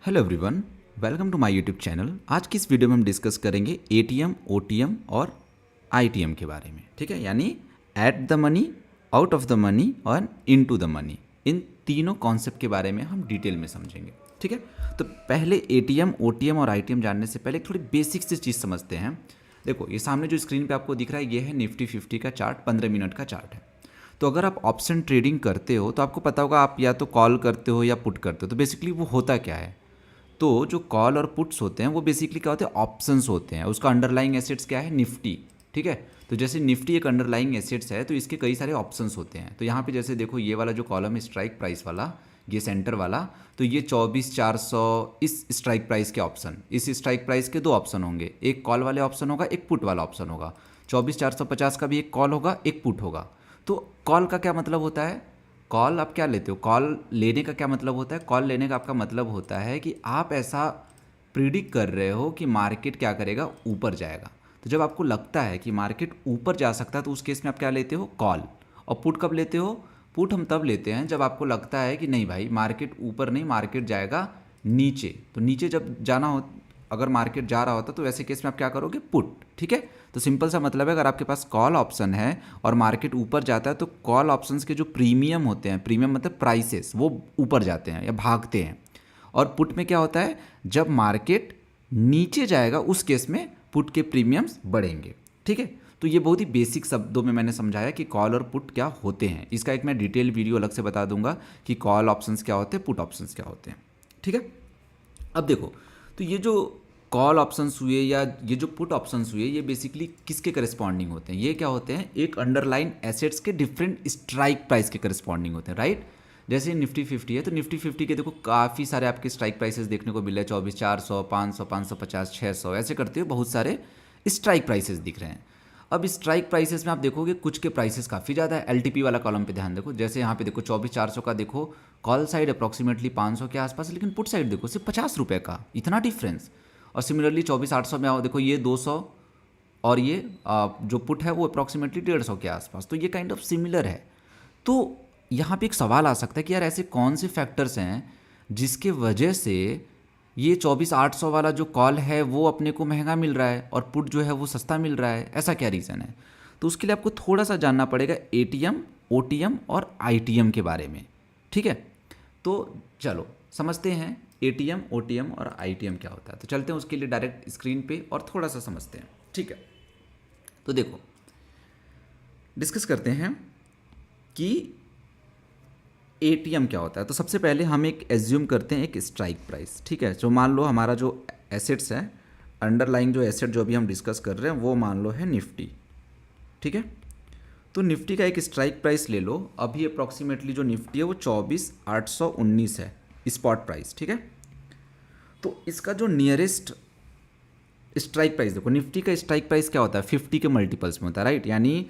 Hello everyone, welcome to my YouTube channel. आज की इस वीडियो में हम डिस्कस करेंगे एटीएम, ओटीएम और आईटीएम के बारे में। ठीक है, यानी at the money, out of the money और इनटू द मनी। इन तीनों कॉन्सेप्ट के बारे में हम डिटेल में समझेंगे। ठीक है, तो पहले एटीएम, ओटीएम और आईटीएम जानने से पहले थोड़ी बेसिक सी चीज़ समझते हैं। देखो, ये सामने जो स्क्रीन पे आपको दिख रहा है, ये है निफ्टी 50 का चार्ट, 15 मिनट का चार्ट है। तो अगर आप ऑप्शन ट्रेडिंग करते हो तो आपको पता होगा, आप या तो कॉल करते हो या पुट करते हो। तो बेसिकली वो होता क्या है, तो जो कॉल और पुट्स होते हैं वो बेसिकली क्या होते हैं, ऑप्शंस होते हैं। उसका अंडरलाइंग एसेट्स क्या है, निफ्टी। ठीक है, तो जैसे निफ्टी एक अंडरलाइंग एसेट्स है तो इसके कई सारे ऑप्शंस होते हैं। तो यहाँ पे जैसे देखो, ये वाला जो कॉलम है स्ट्राइक प्राइस वाला, ये सेंटर वाला, तो ये 24,400 इस स्ट्राइक प्राइस के ऑप्शन, इस स्ट्राइक प्राइस के दो ऑप्शन होंगे, एक कॉल वाले ऑप्शन होगा, एक पुट वाला ऑप्शन होगा। 24,450 का भी एक कॉल होगा, एक पुट होगा। तो कॉल का क्या मतलब होता है, कॉल आप क्या लेते हो, कॉल लेने का क्या मतलब होता है, कॉल लेने का आपका मतलब होता है कि आप ऐसा प्रिडिक्ट कर रहे हो कि मार्केट क्या करेगा, ऊपर जाएगा। तो जब आपको लगता है कि मार्केट ऊपर जा सकता है तो उस केस में आप क्या लेते हो, कॉल। और पुट कब लेते हो, पुट हम तब लेते हैं जब आपको लगता है कि नहीं भाई, मार्केट ऊपर नहीं, मार्केट जाएगा नीचे। तो नीचे जब जाना हो, अगर मार्केट जा रहा होता तो वैसे केस में आप क्या करोगे, पुट। ठीक है, तो सिंपल सा मतलब है, अगर आपके पास कॉल ऑप्शन है और मार्केट ऊपर जाता है तो कॉल ऑप्शंस के जो प्रीमियम होते हैं, प्रीमियम मतलब प्राइसेस, वो ऊपर जाते हैं या भागते हैं। और पुट में क्या होता है, जब मार्केट नीचे जाएगा उस केस में पुट के प्रीमियम्स बढ़ेंगे। ठीक है, तो ये बहुत ही बेसिक शब्दों में मैंने समझाया कि कॉल और पुट क्या होते हैं। इसका एक मैं डिटेल वीडियो अलग से बता दूंगा कि कॉल ऑप्शंस क्या होते हैं, पुट ऑप्शंस क्या होते हैं। ठीक है, अब देखो, तो ये जो कॉल ऑप्शंस हुए या ये जो पुट ऑप्शंस हुए, ये बेसिकली किसके करस्पॉन्डिंग होते हैं, ये क्या होते हैं, एक अंडरलाइन एसेट्स के डिफरेंट स्ट्राइक प्राइस के करस्पॉन्डिंग होते हैं। राइट, जैसे निफ्टी 50 है तो निफ्टी 50 के देखो काफ़ी सारे आपके स्ट्राइक प्राइसेस देखने को मिल रहे हैं, 24,400, 500, 550, 600, ऐसे करते हुए बहुत सारे स्ट्राइक प्राइसेस दिख रहे हैं। अब स्ट्राइक प्राइसेस में आप देखोगे कुछ के प्राइसेस काफ़ी ज़्यादा है। एलटीपी वाला कॉलम पे ध्यान देखो, जैसे यहाँ पे देखो 24,400 का देखो, कॉल साइड अप्रॉक्सीमेटली 500 के आसपास, लेकिन पुट साइड देखो सिर्फ 50 रुपये का, इतना डिफरेंस। और सिमिलरली 24,800 में आओ, देखो ये 200 और ये जो पुट है वो अप्रॉक्सीमेटली 150 के आसपास। तो ये काइंड ऑफ सिमिलर है। तो यहाँ पे एक सवाल आ सकता है कि यार ऐसे कौन से फैक्टर्स हैं जिसके वजह से ये 24,800 वाला जो कॉल है वो अपने को महंगा मिल रहा है और पुट जो है वो सस्ता मिल रहा है, ऐसा क्या रीज़न है। तो उसके लिए आपको थोड़ा सा जानना पड़ेगा एटीएम, ओटीएम और आईटीएम के बारे में। ठीक है, तो चलो समझते हैं एटीएम, ओटीएम और आईटीएम क्या होता है। तो चलते हैं उसके लिए डायरेक्ट स्क्रीन पे और थोड़ा सा समझते हैं। ठीक है, तो देखो डिस्कस करते हैं कि एटीएम क्या होता है। तो सबसे पहले हम एक एज्यूम करते हैं एक स्ट्राइक प्राइस। ठीक है, जो मान लो हमारा जो एसेट्स है, अंडरलाइंग जो एसेट जो अभी हम डिस्कस कर रहे हैं वो मान लो है निफ्टी। ठीक है, तो निफ्टी का एक स्ट्राइक प्राइस ले लो। अभी अप्रॉक्सीमेटली जो निफ्टी है वो 24,819 है स्पॉट प्राइस। ठीक है, तो इसका जो नियरेस्ट स्ट्राइक प्राइस देखो, निफ्टी का स्ट्राइक प्राइस क्या होता है, 50 के मल्टीपल्स में होता है। राइट, यानी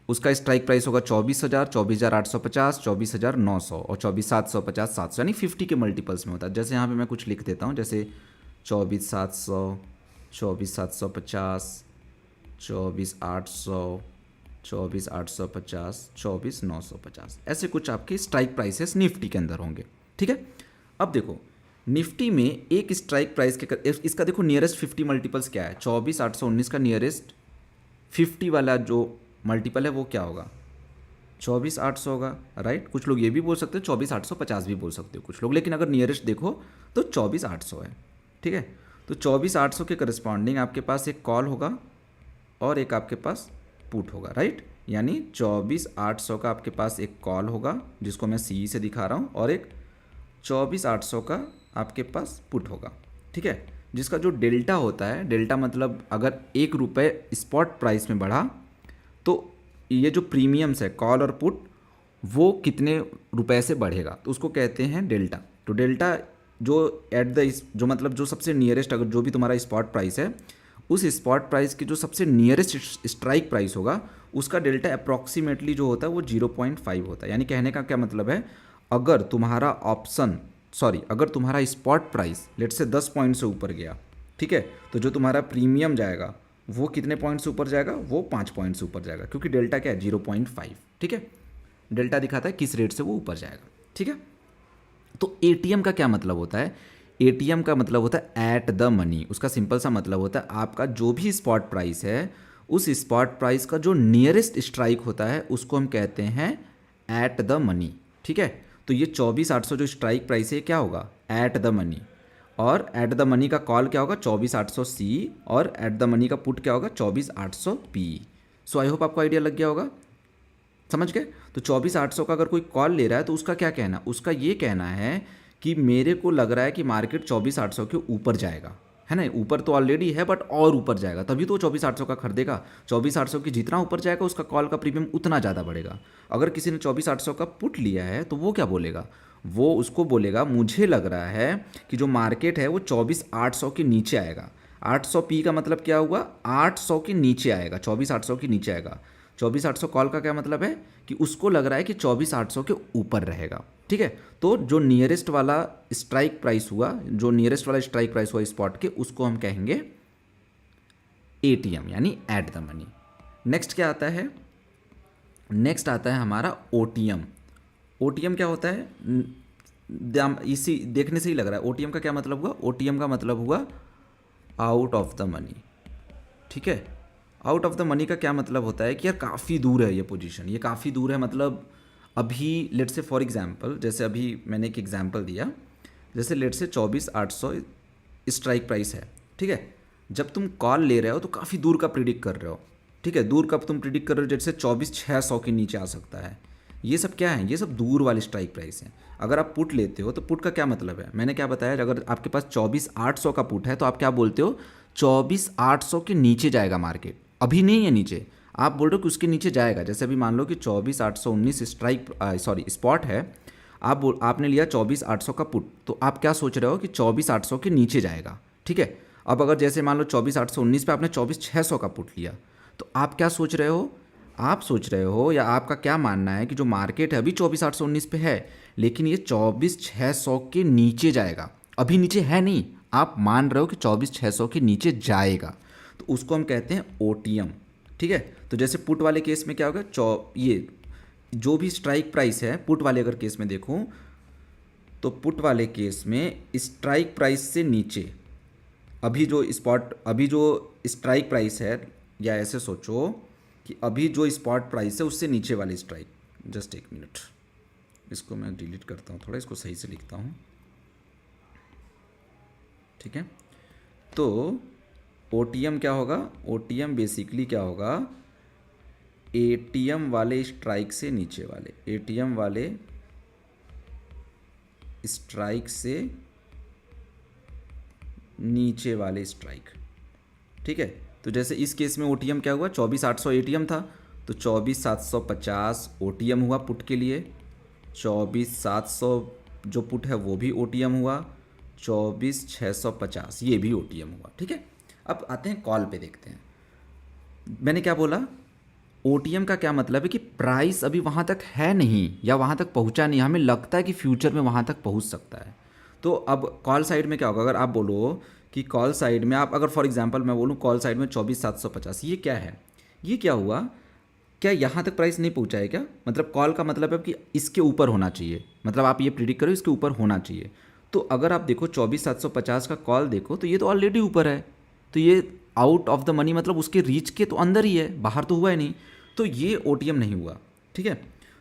उसका स्ट्राइक प्राइस होगा 24,000, 24,850, 24,900 और 24,750, 700, यानी 50 के मल्टीपल्स में होता है। जैसे यहाँ पे मैं कुछ लिख देता हूँ, जैसे 24,700, 24,750, 24,800, 24,850, 24,950, ऐसे कुछ आपके स्ट्राइक प्राइसेस निफ्टी के अंदर होंगे। ठीक है, अब देखो निफ्टी में एक स्ट्राइक प्राइस के इसका देखो नियरेस्ट 50 मल्टीपल्स क्या है, 24,819 का नियरेस्ट 50 वाला जो मल्टीपल है वो क्या होगा, 24,800 होगा। राइट, कुछ लोग ये भी बोल सकते हैं 24,850 भी बोल सकते हो कुछ लोग, लेकिन अगर नियरेस्ट देखो तो 24,800 है। ठीक है, तो 24,800 के करस्पॉन्डिंग आपके पास एक कॉल होगा और एक आपके पास पुट होगा। राइट, यानी 24,800 का आपके पास एक कॉल होगा जिसको मैं सी से दिखा रहा हूँ, और एक 24,800 का आपके पास पुट होगा। ठीक है, जिसका जो डेल्टा होता है, डेल्टा मतलब अगर 1 रुपये स्पॉट प्राइस में बढ़ा तो ये जो प्रीमियम्स है कॉल और पुट वो कितने रुपए से बढ़ेगा, तो उसको कहते हैं डेल्टा। तो डेल्टा जो एट द जो मतलब जो सबसे नियरेस्ट, अगर जो भी तुम्हारा स्पॉट प्राइस है उस स्पॉट प्राइस की जो सबसे नियरेस्ट स्ट्राइक प्राइस होगा उसका डेल्टा अप्रॉक्सीमेटली जो होता है वो 0.5 होता है। यानी कहने का क्या मतलब है, अगर तुम्हारा अगर तुम्हारा स्पॉट प्राइस लेट से 10 पॉइंट से ऊपर गया, ठीक है, तो जो तुम्हारा प्रीमियम जाएगा वो कितने पॉइंट से ऊपर जाएगा, वो 5 पॉइंट से ऊपर जाएगा, क्योंकि डेल्टा क्या है 0.5। ठीक है, डेल्टा दिखाता है किस रेट से वो ऊपर जाएगा। ठीक है, तो एटीएम का क्या मतलब होता है, एटीएम का मतलब होता है एट द मनी, उसका सिंपल सा मतलब होता है आपका जो भी स्पॉट प्राइस है उस स्पॉट प्राइस का जो नियरेस्ट स्ट्राइक होता है उसको हम कहते हैं एट द मनी। ठीक है, तो ये 24,800 जो स्ट्राइक प्राइस है क्या होगा, एट द मनी, और एट द मनी का कॉल क्या होगा 24,800 सी, और एट द मनी का पुट क्या होगा 24,800 पी। सो आई होप आपको आइडिया लग गया होगा, समझ गए। तो 24,800 का अगर कोई कॉल ले रहा है तो उसका क्या कहना, उसका ये कहना है कि मेरे को लग रहा है कि मार्केट 24,800 के ऊपर जाएगा, है ना, ऊपर तो ऑलरेडी है बट और ऊपर जाएगा, तभी तो 24,800 का खरीदेगा। 24,800 की जितना ऊपर जाएगा उसका कॉल का प्रीमियम उतना ज़्यादा बढ़ेगा। अगर किसी ने 24,800 का पुट लिया है तो वो क्या बोलेगा, वो उसको बोलेगा मुझे लग रहा है कि जो मार्केट है वो 24,800 के नीचे आएगा। 800 पी का मतलब क्या हुआ, 800 के नीचे आएगा, 24,800 के नीचे आएगा। 24,800 कॉल का क्या मतलब है कि उसको लग रहा है कि 24,800 के ऊपर रहेगा। ठीक है, तो जो नियरेस्ट वाला स्ट्राइक प्राइस हुआ, जो नियरेस्ट वाला स्ट्राइक प्राइस हुआ स्पॉट के, उसको हम कहेंगे एटीएम यानी एट द मनी। नेक्स्ट क्या आता है, नेक्स्ट आता है हमारा ओटीएम। ओटीएम क्या होता है, इसी देखने से ही लग रहा है ओटीएम का क्या मतलब हुआ, ओटीएम का मतलब हुआ आउट ऑफ द मनी। ठीक है, आउट ऑफ द मनी का क्या मतलब होता है कि यार काफ़ी दूर है ये पोजीशन, ये काफ़ी दूर है, मतलब अभी लेट से फॉर एग्जांपल, जैसे अभी मैंने एक एग्जांपल दिया, जैसे लेट से 24,800 स्ट्राइक प्राइस है। ठीक है, जब तुम कॉल ले रहे हो तो काफ़ी दूर का प्रिडिक्ट कर रहे हो। ठीक है, दूर का तुम प्रिडिक्ट कर रहे हो, जैसे 24,600 के नीचे आ सकता है। ये सब क्या है, ये सब दूर वाले स्ट्राइक प्राइस हैं। अगर आप पुट लेते हो तो पुट का क्या मतलब है, मैंने क्या बताया, अगर आपके पास 24,800 का पुट है तो आप क्या बोलते हो, 24,800 के नीचे जाएगा मार्केट, अभी नहीं है नीचे, आप बोल रहे हो कि उसके नीचे जाएगा। जैसे अभी मान लो कि 24,819 स्ट्राइक सॉरी स्पॉट है, आपने लिया 24,800 का पुट, तो आप क्या सोच रहे हो कि 24,800 के नीचे जाएगा। ठीक है, अब अगर जैसे मान लो 24,819 पे आपने 24,600 का पुट लिया, तो आप क्या सोच रहे हो, आप सोच रहे हो या आपका क्या मानना है कि जो मार्केट है अभी 24,819 पे है, लेकिन ये 24,600 के नीचे जाएगा, अभी नीचे है नहीं, आप मान रहे हो कि 24,600 के नीचे जाएगा, तो उसको हम कहते हैं ओटीएम। ठीक है, तो जैसे पुट वाले केस में क्या होगा, ये जो भी स्ट्राइक प्राइस है पुट वाले अगर केस में देखूं तो पुट वाले केस में स्ट्राइक प्राइस से नीचे अभी जो स्ट्राइक प्राइस है, या ऐसे सोचो कि अभी जो स्पॉट प्राइस है उससे नीचे वाली स्ट्राइक, जस्ट एक मिनट, इसको मैं डिलीट करता हूँ, थोड़ा इसको सही से लिखता हूँ। ठीक है, तो ओटीएम क्या होगा, ओटीएम बेसिकली क्या होगा, एटीएम वाले स्ट्राइक से नीचे वाले, एटीएम वाले स्ट्राइक से नीचे वाले स्ट्राइक। ठीक है, तो जैसे इस केस में ओटीएम क्या हुआ, 24,800 एटीएम था, तो 24,750 ओटीएम हुआ पुट के लिए, 24,700 जो पुट है वो भी ओटीएम हुआ, 24,650 ये भी ओटीएम हुआ। ठीक है, अब आते हैं कॉल पे, देखते हैं मैंने क्या बोला, ओटीएम का क्या मतलब है कि प्राइस अभी वहाँ तक है नहीं या वहाँ तक पहुँचा नहीं, हमें लगता है कि फ्यूचर में वहाँ तक पहुँच सकता है। तो अब कॉल साइड में क्या होगा, अगर आप बोलो कि कॉल साइड में आप, अगर फॉर एग्जांपल मैं बोलूँ कॉल साइड में 24,750, ये क्या है, ये क्या हुआ, क्या यहाँ तक प्राइस नहीं पहुँचा है क्या, मतलब कॉल का मतलब है कि इसके ऊपर होना चाहिए, मतलब आप ये प्रिडिक्ट करो इसके ऊपर होना चाहिए। तो अगर आप देखो 24,750 का कॉल देखो तो ये तो ऑलरेडी ऊपर है, तो ये आउट ऑफ द मनी, मतलब उसके रीच के तो अंदर ही है, बाहर तो हुआ ही नहीं, तो ये ओटीएम नहीं हुआ। ठीक है,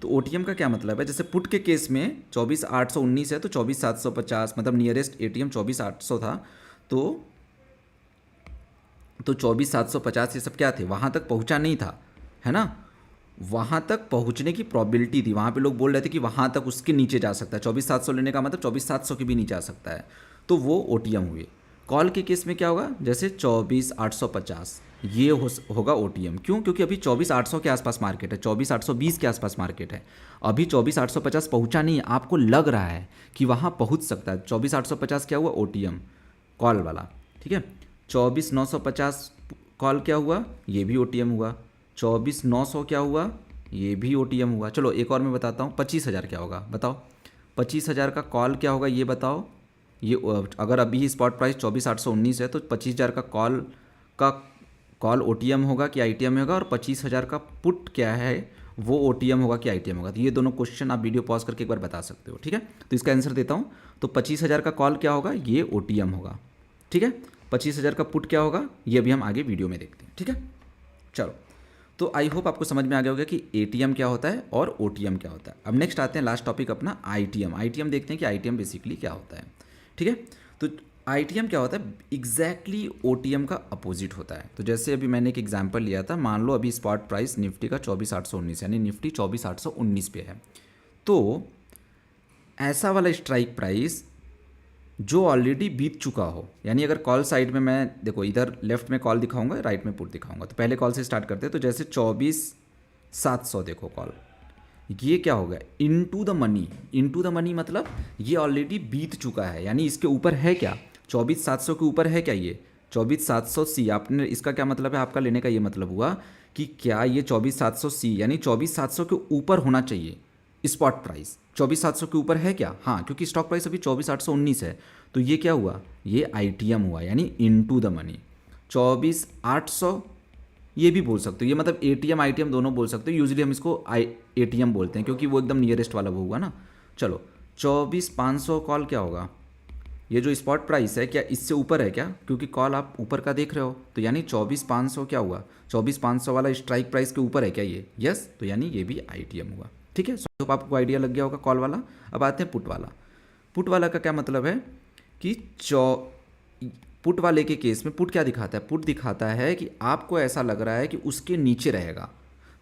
तो ओटीएम का क्या मतलब है, जैसे पुट के केस में 24,819 है तो 24,750, मतलब नियरेस्ट एटीएम 24,800 था, तो 24,750 ये सब क्या थे, वहाँ तक पहुँचा नहीं था, है ना, वहाँ तक पहुँचने की प्रॉबिलिटी थी, वहाँ पे लोग बोल रहे थे कि वहाँ तक उसके नीचे जा सकता है, 24,700 लेने का मतलब 24,700 के भी नीचे आ सकता है, तो वो ओटीएम हुए। कॉल के केस में क्या होगा, जैसे 24,850 ये होगा ओटीएम, क्यों, क्योंकि अभी 24,800 के आसपास मार्केट है, 24,820 के आसपास मार्केट है, अभी 24,850 पहुँचा नहीं है, आपको लग रहा है कि वहाँ पहुँच सकता है, 24,850 क्या हुआ, ओटीएम कॉल वाला। ठीक है, 24,950 कॉल क्या हुआ, ये भी ओटीएम हुआ, 24,900 क्या हुआ, ये भी ओटीएम हुआ। चलो एक और मैं बताता हूँ, 25,000 क्या होगा बताओ, 25,000 का कॉल क्या होगा ये बताओ, ये अगर अभी स्पॉट प्राइस 24,819 है तो 25,000 का कॉल ओटीएम होगा कि आईटीएम होगा, और 25,000 का पुट क्या है वो OTM होगा कि ITM होगा। तो ये दोनों क्वेश्चन आप वीडियो पॉज करके एक बार बता सकते हो, ठीक है। तो इसका आंसर देता हूँ। तो 25,000 का कॉल क्या होगा, ये OTM होगा, ठीक है। 25,000 का पुट क्या होगा, ये भी हम आगे वीडियो में देखते हैं, ठीक है। चलो, तो आई होप आपको समझ में आ गया होगा कि ATM क्या होता है और OTM क्या होता है। अब नेक्स्ट आते हैं लास्ट टॉपिक अपना ITM। ITM देखते हैं कि ITM बेसिकली क्या होता है, ठीक है। तो ITM क्या होता है, एग्जैक्टली OTM का अपोजिट होता है। तो जैसे अभी मैंने एक एग्जांपल लिया था, मान लो अभी स्पॉट प्राइस निफ्टी का 24,819 यानी निफ्टी 24,819 पे है। तो ऐसा वाला स्ट्राइक प्राइस जो ऑलरेडी बीत चुका हो, यानी अगर कॉल साइड में मैं देखो इधर लेफ्ट में कॉल दिखाऊंगा, राइट में पुट दिखाऊंगा। तो पहले कॉल से स्टार्ट करते हैं। तो जैसे 24,700 देखो कॉल, ये क्या होगा, into the money. Into the money मतलब ये ऑलरेडी बीत चुका है, यानी इसके ऊपर है क्या, 24,700 के ऊपर है क्या, ये 24,700 C। आपने इसका क्या मतलब है, आपका लेने का ये मतलब हुआ कि क्या ये 24,700 C यानी 24,700 के ऊपर होना चाहिए स्पॉट प्राइस। 24,700 के ऊपर है क्या, हाँ, क्योंकि स्टॉक प्राइस अभी 24,819 है। तो ये क्या हुआ, ये ITM हुआ, यानी इनटू द मनी। 24,800 ये भी बोल सकते हो, ये मतलब ATM ITM दोनों बोल सकते हो। यूजुअली हम इसको ATM बोलते हैं क्योंकि वो एकदम नियरेस्ट वाला वो हुआ ना। चलो, 24,500 कॉल क्या होगा, ये जो स्पॉट प्राइस है क्या इससे ऊपर है क्या, क्योंकि कॉल आप ऊपर का देख रहे हो। तो यानी 24,500 क्या हुआ, 24,500 वाला स्ट्राइक प्राइस के ऊपर है क्या ये, यस। तो यानी ये भी ITM हुआ, ठीक है। सो आपको आइडिया लग गया होगा कॉल वाला। अब आते हैं पुट वाला। पुट वाला का क्या मतलब है कि पुट वाले के केस में पुट क्या दिखाता है, पुट दिखाता है कि आपको ऐसा लग रहा है कि उसके नीचे रहेगा।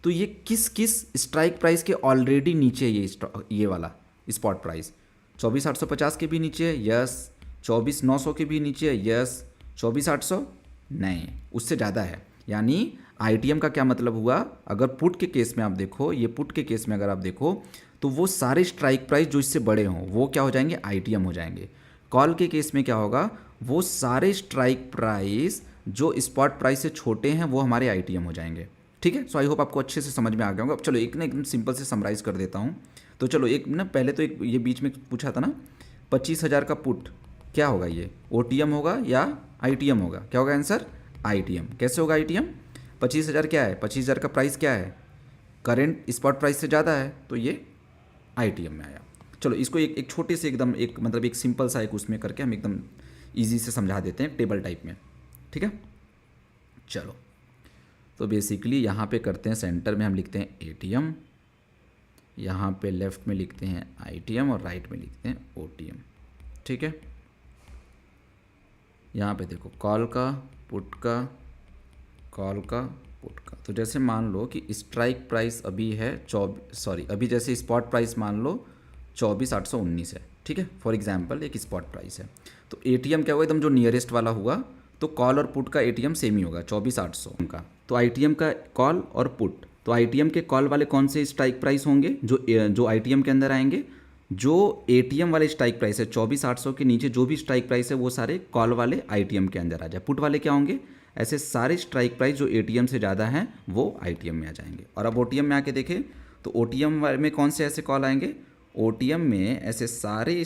तो ये किस किस स्ट्राइक प्राइस के ऑलरेडी नीचे है, ये वाला स्पॉट प्राइस 24,850 के भी नीचे है, यस। 24,900 के भी नीचे है, यस। 24,800 नहीं, उससे ज़्यादा है। यानी ITM का क्या मतलब हुआ, अगर पुट के केस में आप देखो, ये पुट के केस में अगर आप देखो तो वो सारे स्ट्राइक प्राइस जो इससे बड़े हों वो क्या हो जाएंगे, ITM हो जाएंगे। कॉल के केस में क्या होगा, वो सारे स्ट्राइक प्राइस जो स्पॉट प्राइस से छोटे हैं वो हमारे ITM हो जाएंगे, ठीक है। सो आई होप आपको अच्छे से समझ में आ गया होगा। अब चलो एक ना एकदम सिंपल से समराइज़ कर देता हूँ। तो चलो एक ना पहले तो एक ये बीच में पूछा था ना, 25,000 का पुट क्या होगा, ये OTM होगा या ITM होगा, क्या होगा आंसर, ITM। कैसे होगा ITM, 25,000 क्या है, 25,000 का प्राइस क्या है, करेंट स्पॉट प्राइस से ज़्यादा है, तो ये ITM में आया। चलो इसको एक छोटे से एकदम एक मतलब एक सिंपल सा एक उसमें करके हम एकदम ईजी से समझा देते हैं टेबल टाइप में, ठीक है। चलो, तो बेसिकली यहाँ पे करते हैं, सेंटर में हम लिखते हैं ATM, यहाँ पे लेफ़्ट में लिखते हैं ITM और राइट में लिखते हैं OTM, ठीक है। यहाँ पे देखो कॉल का, पुट का, कॉल का, पुट का। तो जैसे मान लो कि स्ट्राइक प्राइस अभी है अभी जैसे स्पॉट प्राइस मान लो 24,819 है, ठीक है। फॉर एग्जांपल एक स्पॉट प्राइस है। तो ATM क्या हुआ, एकदम जो नियरेस्ट वाला हुआ, तो कॉल और पुट का ATM सेम ही होगा 24,800 का। तो ITM का कॉल और पुट, तो ITM के कॉल वाले कौन से स्ट्राइक प्राइस होंगे, जो ITM के अंदर आएंगे। जो ATM वाले स्ट्राइक प्राइस है 24,800 के नीचे जो भी स्ट्राइक प्राइस है वो सारे कॉल वाले ITM के अंदर आ जाए। पुट वाले क्या होंगे, ऐसे सारे स्ट्राइक प्राइस जो ATM से ज़्यादा हैं वो ITM में आ जाएंगे। और अब OTM में आके देखें तो OTM में कौन से ऐसे कॉल आएंगे, OTM में ऐसे सारे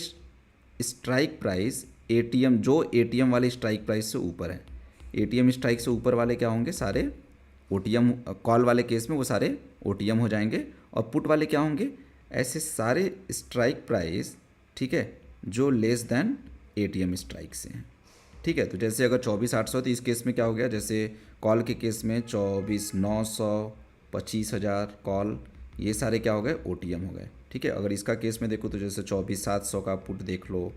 स्ट्राइक प्राइस जो ATM वाले स्ट्राइक प्राइस से ऊपर है। ATM स्ट्राइक से ऊपर वाले क्या होंगे, सारे OTM, कॉल वाले केस में वो सारे OTM हो जाएंगे। और पुट वाले क्या होंगे, ऐसे सारे स्ट्राइक प्राइस, ठीक है, जो लेस देन ATM स्ट्राइक से हैं, ठीक है। तो जैसे अगर 24,800 तो इस केस में क्या हो गया, जैसे कॉल के केस में 24,900, 25,000 कॉल, ये सारे क्या हो गए, OTM हो गए, ठीक है। अगर इसका केस में देखो तो जैसे 24,700 का पुट देख लो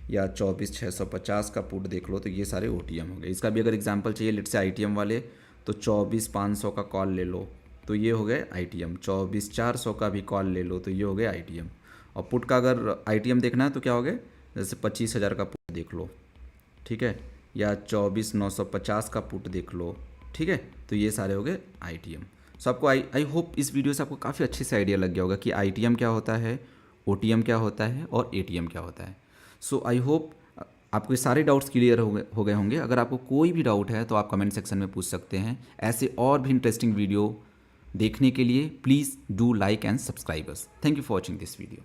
या 24,650 का पुट देख लो, तो ये सारे OTM हो गए। इसका भी अगर एग्जांपल चाहिए लेट से ITM वाले, तो 24,500 का कॉल ले लो तो ये हो गए ITM। 24,400 का भी कॉल ले लो तो ये हो गए ITM। और पुट का अगर ITM देखना है तो क्या हो गए, जैसे 25,000 का पुट देख लो, ठीक है, या 24,950 का पुट देख लो, ठीक है। तो ये सारे हो गए ITM। सो आपको आई होप इस वीडियो से आपको काफ़ी अच्छे से आइडिया लग गया होगा कि ITM क्या होता है, OTM क्या होता है और ATM क्या होता है। सो आई होप आपको ये सारे डाउट्स क्लियर हो गए होंगे। अगर आपको कोई भी डाउट है तो आप कमेंट सेक्शन में पूछ सकते हैं। ऐसे और भी इंटरेस्टिंग वीडियो देखने के लिए please do like and subscribe us. Thank you for watching this video.